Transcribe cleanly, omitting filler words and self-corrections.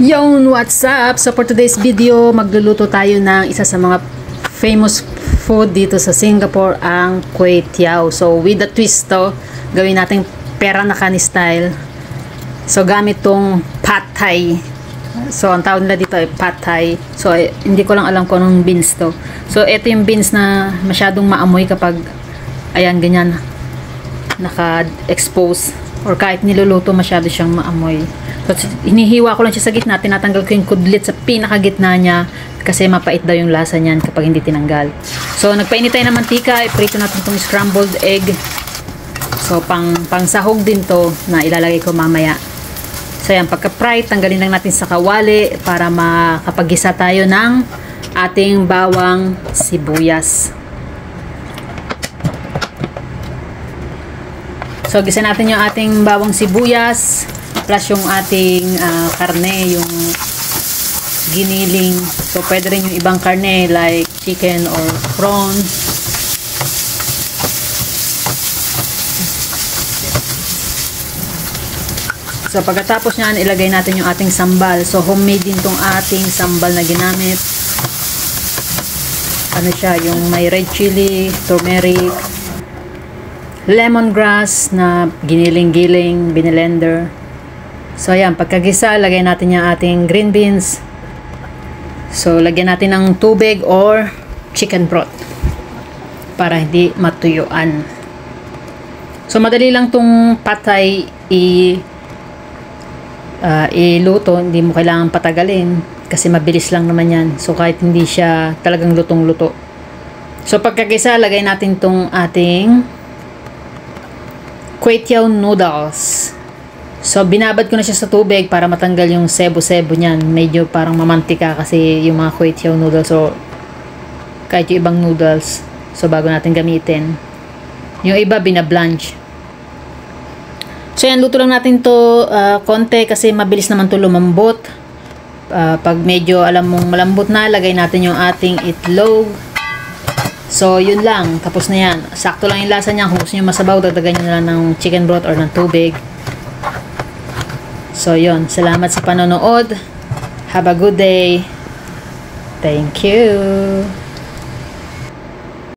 Yon, what's up? So for today's video, magluluto tayo ng isa sa mga famous food dito sa Singapore, ang kway teow. So with the twist to, gawin natin Peranakan style. So gamit tong pad thai. So ang tawag nila dito ay pad thai. So hindi ko lang alam kung anong beans to. So ito yung beans na masyadong maamoy kapag ayan ganyan naka-expose or kahit niluluto masyado siyang maamoy. So, hinihiwa ko lang siya sa gitna, tinatanggal ko yung kudlit sa pinakagitna niya kasi mapait daw yung lasa niyan kapag hindi tinanggal. So, nagpainit tayo ng mantika, iprito natin itong scrambled egg. So, pang sahog din to na ilalagay ko mamaya. So, yan, pagka-fry, tanggalin lang natin sa kawali para makapag-gisa tayo ng ating bawang sibuyas. So, gisa natin yung ating bawang sibuyas plus yung ating karne, yung giniling. So, pwede rin yung ibang karne like chicken or prawn. So, pagkatapos nyan, ilagay natin yung ating sambal. So, homemade din tong ating sambal na ginamit. Ano siya? Yung may red chili, turmeric, lemongrass na giniling-giling, binilender. So, ayan, pagkagisa, lagay natin yung ating green beans. So, lagyan natin ng tubig or chicken broth para hindi matuyuan. So, madali lang tong patay iluto. Hindi mo kailangan patagalin kasi mabilis lang naman yan. So, kahit hindi siya talagang lutong-luto. So, pagkagisa, lagay natin tong ating kway teow noodles. So, binabad ko na siya sa tubig para matanggal yung sebo-sebo niyan. Medyo parang mamantika kasi yung mga kway teow noodles. So, kahit yung ibang noodles. So, bago natin gamitin. Yung iba, binablanch. So, yan, luto lang natin to konti kasi mabilis naman to lumambot. Pag medyo alam mong malambot na, lagay natin yung ating itlog. So, yun lang. Tapos na yan. Sakto lang yung lasa niya. Kung gusto nyo masabaw, dagdagan nyo na lang ng chicken broth or ng tubig. So, yun. Salamat sa panonood. Have a good day. Thank you.